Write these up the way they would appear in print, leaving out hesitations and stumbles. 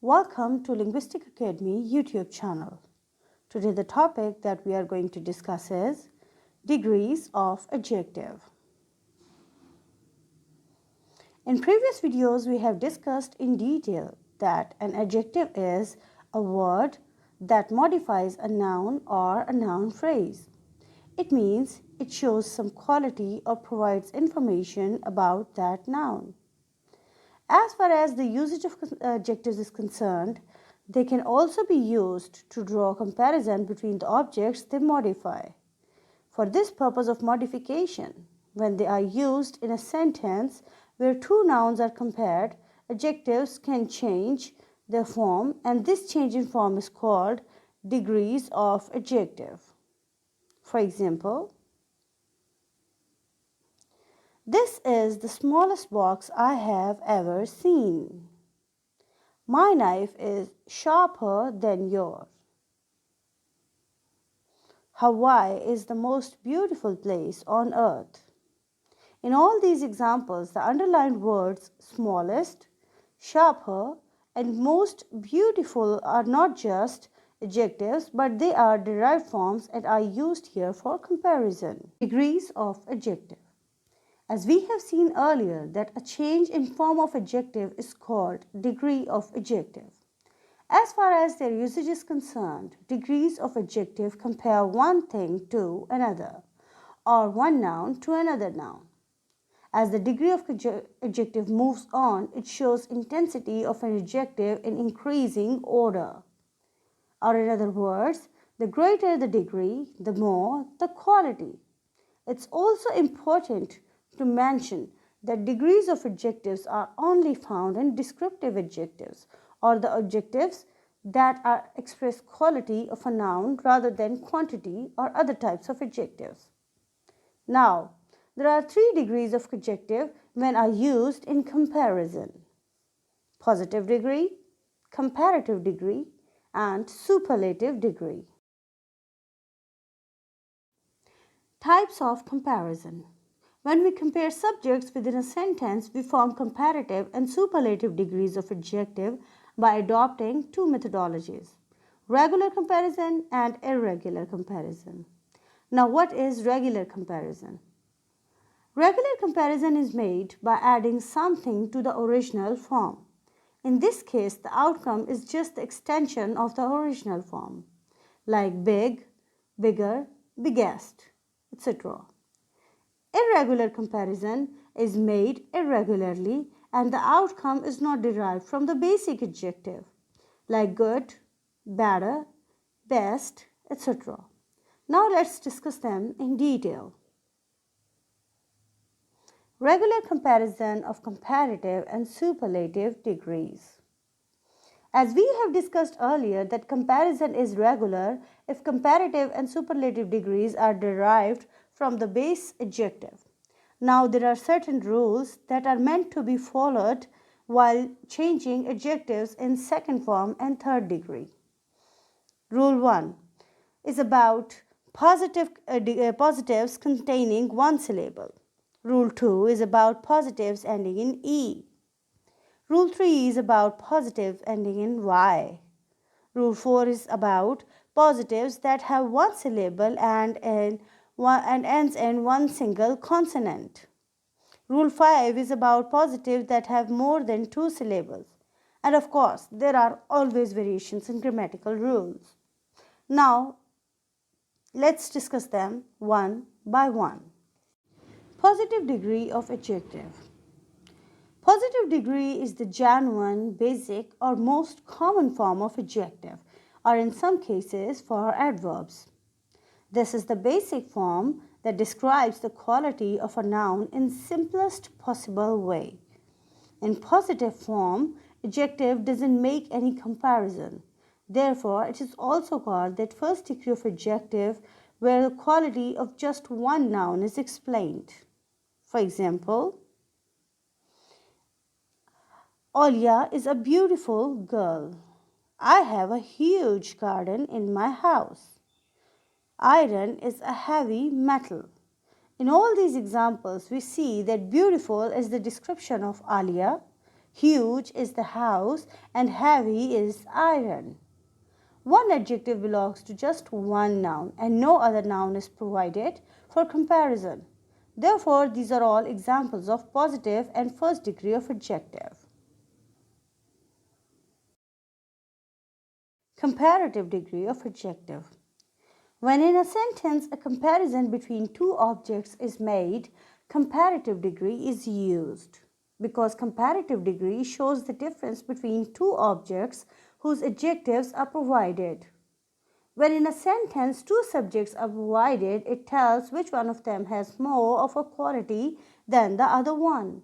Welcome to Linguistic Academy YouTube channel. Today the topic that we are going to discuss is degrees of adjective. In previous videos we have discussed in detail that an adjective is a word that modifies a noun or a noun phrase. It means it shows some quality or provides information about that noun. As far as the usage of adjectives is concerned, they can also be used to draw a comparison between the objects they modify. For this purpose of modification, when they are used in a sentence where two nouns are compared, adjectives can change their form, and this change in form is called degrees of adjective. For example, this is the smallest box I have ever seen. My knife is sharper than yours. Hawaii is the most beautiful place on earth. In all these examples, the underlined words smallest, sharper, and most beautiful are not just adjectives, but they are derived forms and are used here for comparison. Degrees of adjective. As we have seen earlier that a change in form of adjective is called degree of adjective. As far as their usage is concerned, degrees of adjective compare one thing to another or one noun to another noun. As the degree of adjective moves on, it shows intensity of an adjective in increasing order. Or in other words, the greater the degree, the more the quality. It's also important to mention that degrees of adjectives are only found in descriptive adjectives or the adjectives that express quality of a noun rather than quantity or other types of adjectives. Now, there are three degrees of adjective when are used in comparison: positive degree, comparative degree, and superlative degree. Types of comparison. When we compare subjects within a sentence, we form comparative and superlative degrees of adjective by adopting two methodologies: regular comparison and irregular comparison. Now, what is regular comparison? Regular comparison is made by adding something to the original form. In this case, the outcome is just the extension of the original form, like big, bigger, biggest, etc. Irregular comparison is made irregularly and the outcome is not derived from the basic adjective, like good, better, best, etc. Now let's discuss them in detail. Regular comparison of comparative and superlative degrees. As we have discussed earlier that comparison is regular if comparative and superlative degrees are derived from the base adjective. Now there are certain rules that are meant to be followed while changing adjectives in second form and third degree. Rule 1 is about positives containing one syllable. Rule 2 is about positives ending in E. Rule 3 is about positives ending in Y. Rule 4 is about positives that have one syllable and ends in one single consonant. Rule 5 is about positives that have more than two syllables. And of course, there are always variations in grammatical rules. Now, let's discuss them one by one. Positive degree of adjective. Positive degree is the genuine, basic, or most common form of adjective, or in some cases for adverbs. This is the basic form that describes the quality of a noun in simplest possible way. In positive form, adjective doesn't make any comparison. Therefore, it is also called that first degree of adjective where the quality of just one noun is explained. For example, Olya is a beautiful girl. I have a huge garden in my house. Iron is a heavy metal. In all these examples, we see that beautiful is the description of Alia, Huge is the house and heavy is iron. One adjective belongs to just one noun and no other noun is provided for comparison. Therefore, these are all examples of positive and first degree of adjective. Comparative degree of adjective. When in a sentence a comparison between two objects is made, comparative degree is used because comparative degree shows the difference between two objects whose adjectives are provided. When in a sentence two subjects are provided, it tells which one of them has more of a quality than the other one.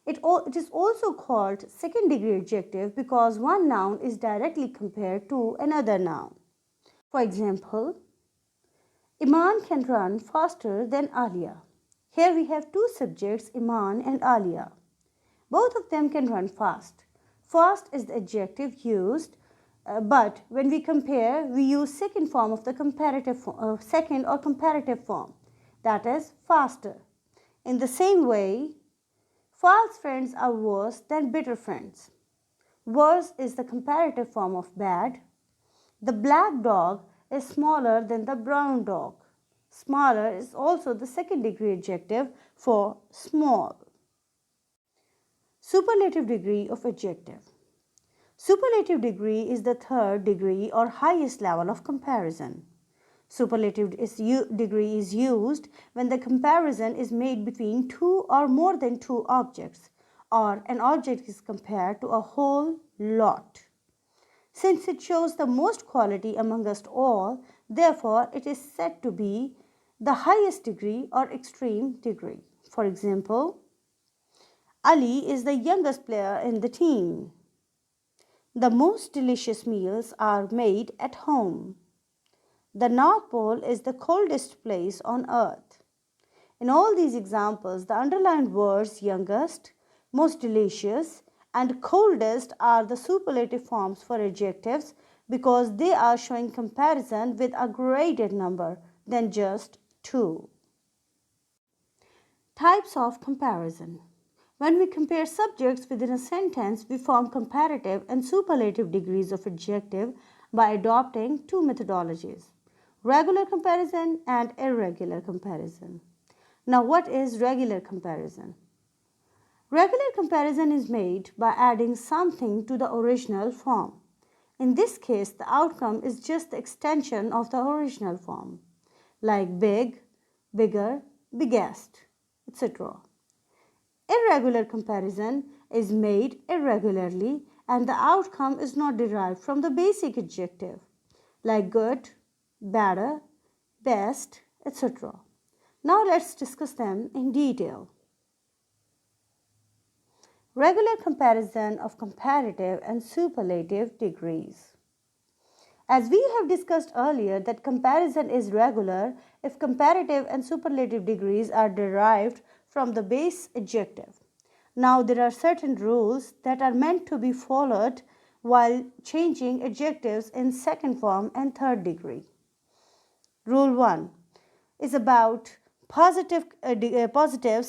It is also called second degree adjective because one noun is directly compared to another noun. For example, Iman can run faster than Alia. Here we have two subjects, Iman and Alia. Both of them can run fast. Fast is the adjective used, but when we compare, we use second form of the second or comparative form, that is faster. In the same way, false friends are worse than bitter friends. Worse is the comparative form of bad. The black dog is smaller than the brown dog. Smaller is also the second degree adjective for small. Superlative degree of adjective. Superlative degree is the third degree or highest level of comparison. Superlative degree is used when the comparison is made between two or more than two objects, or an object is compared to a whole lot. Since it shows the most quality among us all, therefore it is said to be the highest degree or extreme degree. For example, Ali is the youngest player in the team. The most delicious meals are made at home. The North Pole is the coldest place on earth. In all these examples, the underlined words youngest, most delicious, and coldest are the superlative forms for adjectives because they are showing comparison with a greater number than just two. Types of comparison. When we compare subjects within a sentence, we form comparative and superlative degrees of adjective by adopting two methodologies: regular comparison and irregular comparison. Now, what is regular comparison? Regular comparison is made by adding something to the original form. In this case, the outcome is just the extension of the original form, like big, bigger, biggest, etc. Irregular comparison is made irregularly and the outcome is not derived from the basic adjective, like good, better, best, etc. Now let's discuss them in detail. Regular comparison of comparative and superlative degrees. As we have discussed earlier that comparison is regular if comparative and superlative degrees are derived from the base adjective. Now there are certain rules that are meant to be followed while changing adjectives in second form and third degree. Rule 1 is about positives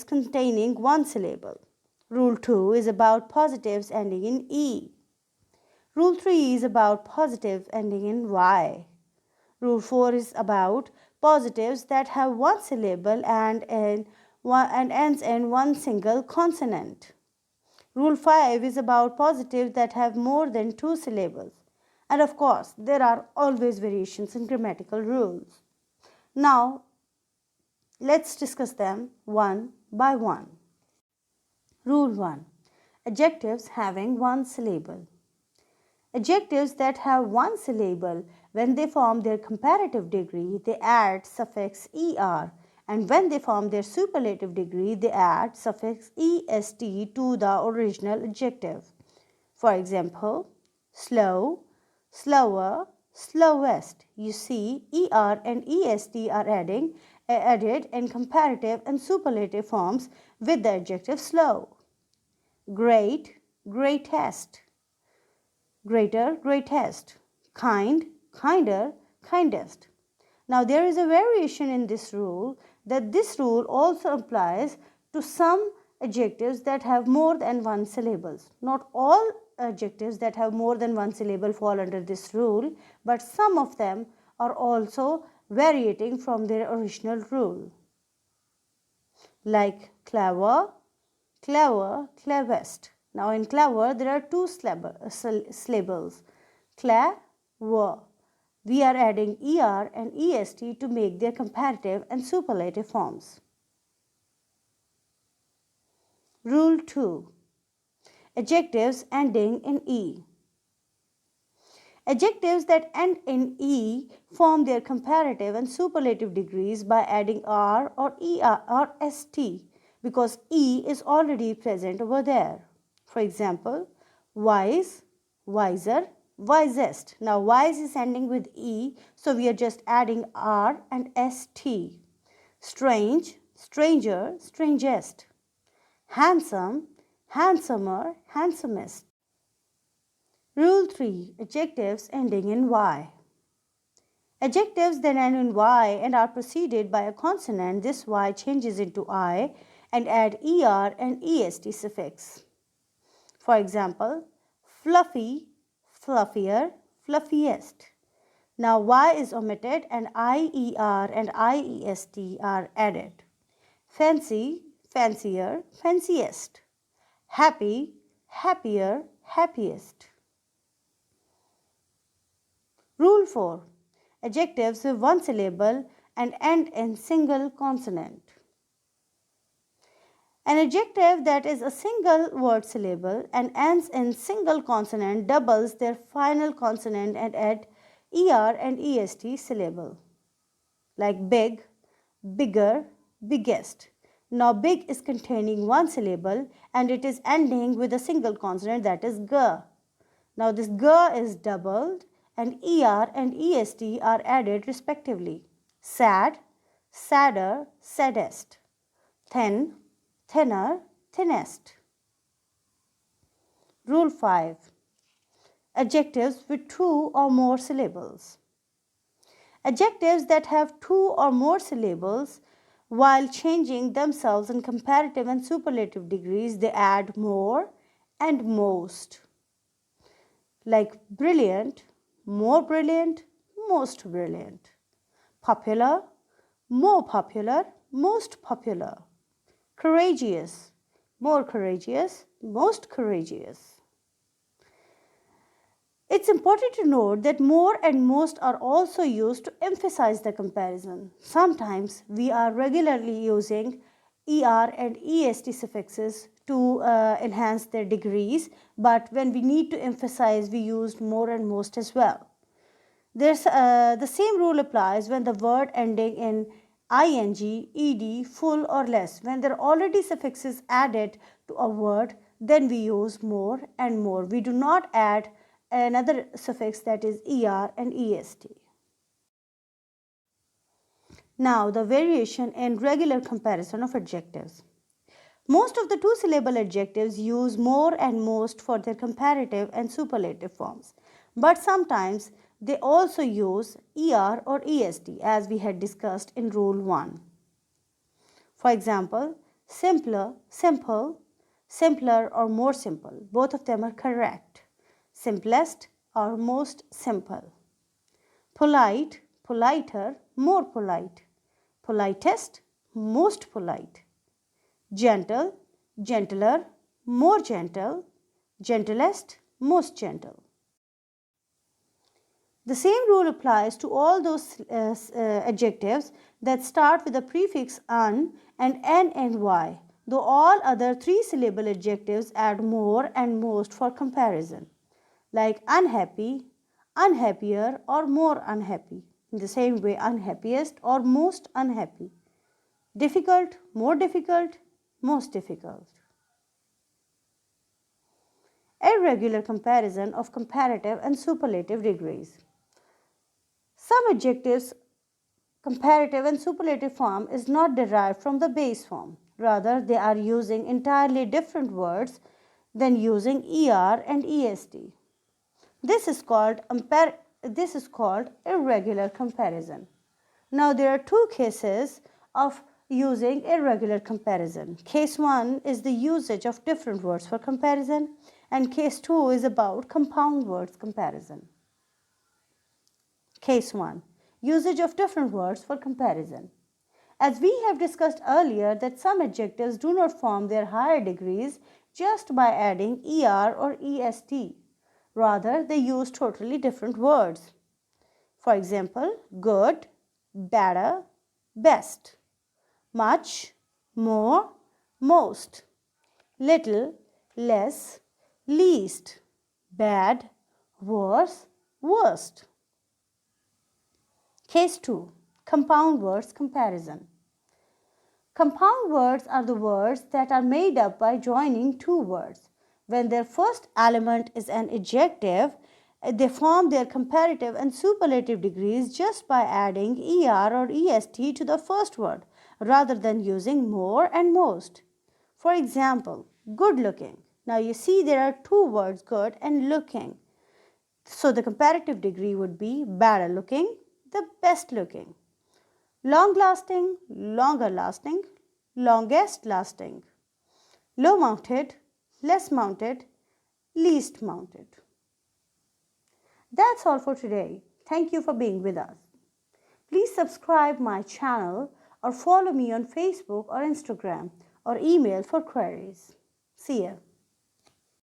containing one syllable. Rule 2 is about positives ending in E. Rule 3 is about positives ending in Y. Rule 4 is about positives that have one syllable and ends in one single consonant. Rule 5 is about positives that have more than two syllables. And of course, there are always variations in grammatical rules. Now, let's discuss them one by one. Rule 1. Adjectives having one syllable. Adjectives that have one syllable, when they form their comparative degree, they add suffix er, and when they form their superlative degree, they add suffix est to the original adjective. For example, slow, slower, slowest. You see, er and est are added in comparative and superlative forms with the adjective slow. Great, greatest. Greater, greatest. Kind, kinder, kindest. Now there is a variation in this rule that this rule also applies to some adjectives that have more than one syllables. Not all adjectives that have more than one syllable fall under this rule, but some of them are also varying from their original rule. Like clever, clever, cleverest. Now in clever there are two syllables. Clever. We are adding er and est to make their comparative and superlative forms. Rule 2. Adjectives ending in e. Adjectives that end in e form their comparative and superlative degrees by adding r or er or st because e is already present over there. For example, wise, wiser, wisest. Now wise is ending with e, so we are just adding r and st. Strange, stranger, strangest. Handsome, handsomer, handsomest. Rule 3. Adjectives ending in y. Adjectives that end in y and are preceded by a consonant, this y changes into I and add er and est suffix. For example, fluffy, fluffier, fluffiest. Now y is omitted and ier and iest are added. Fancy, fancier, fanciest. Happy, happier, happiest. Rule 4. Adjectives with one syllable and end in single consonant. An adjective that is a single word syllable and ends in single consonant doubles their final consonant and add er and est syllable. Like big, bigger, biggest. Now big is containing one syllable and it is ending with a single consonant, that is g. Now this g is doubled and er and est are added respectively. Sad, sadder, saddest. Thin, thinner, thinnest. Rule 5. Adjectives with two or more syllables. Adjectives that have two or more syllables, while changing themselves in comparative and superlative degrees, they add more and most. Like brilliant, more brilliant, most brilliant. Popular, more popular, most popular. Courageous, more courageous, most courageous. It's important to note that more and most are also used to emphasize the comparison. Sometimes we are regularly using er and est suffixes to enhance their degrees, but when we need to emphasize, we use more and most as well. The same rule applies when the word ending in ing, ed, full or less. When there are already suffixes added to a word, then we use more and more. We do not add another suffix, that is er and est. Now the variation in regular comparison of adjectives. Most of the two-syllable adjectives use more and most for their comparative and superlative forms, but sometimes they also use er or est, as we had discussed in Rule 1. For example, simpler, simple, simpler or more simple. Both of them are correct. Simplest or most simple. Polite, politer, more polite. Politest, most polite. Gentle, gentler, more gentle. Gentlest, most gentle. The same rule applies to all those adjectives that start with the prefix un and end in y, though all other three-syllable adjectives add more and most for comparison, like unhappy, unhappier, or more unhappy. In the same way, unhappiest or most unhappy. Difficult, more difficult, most difficult. Irregular comparison of comparative and superlative degrees. Some adjectives' comparative and superlative form is not derived from the base form. Rather, they are using entirely different words than using er and est. This is called irregular comparison. Now, there are two cases of using irregular comparison. Case 1 is the usage of different words for comparison, and case 2 is about compound words comparison. Case 1. Usage of different words for comparison. As we have discussed earlier that some adjectives do not form their higher degrees just by adding er or est. Rather, they use totally different words. For example, good, better, best, much, more, most, little, less, least, bad, worse, worst. Case 2. Compound words comparison. Compound words are the words that are made up by joining two words. When their first element is an adjective, they form their comparative and superlative degrees just by adding er or est to the first word, rather than using more and most. For example, good looking. Now you see there are two words, good and looking. So the comparative degree would be better looking, the best looking. Long lasting, longer lasting, longest lasting. Low mounted, less mounted, least mounted. That's all for today. Thank you for being with us. Please subscribe my channel or follow me on Facebook or Instagram or email for queries. See ya.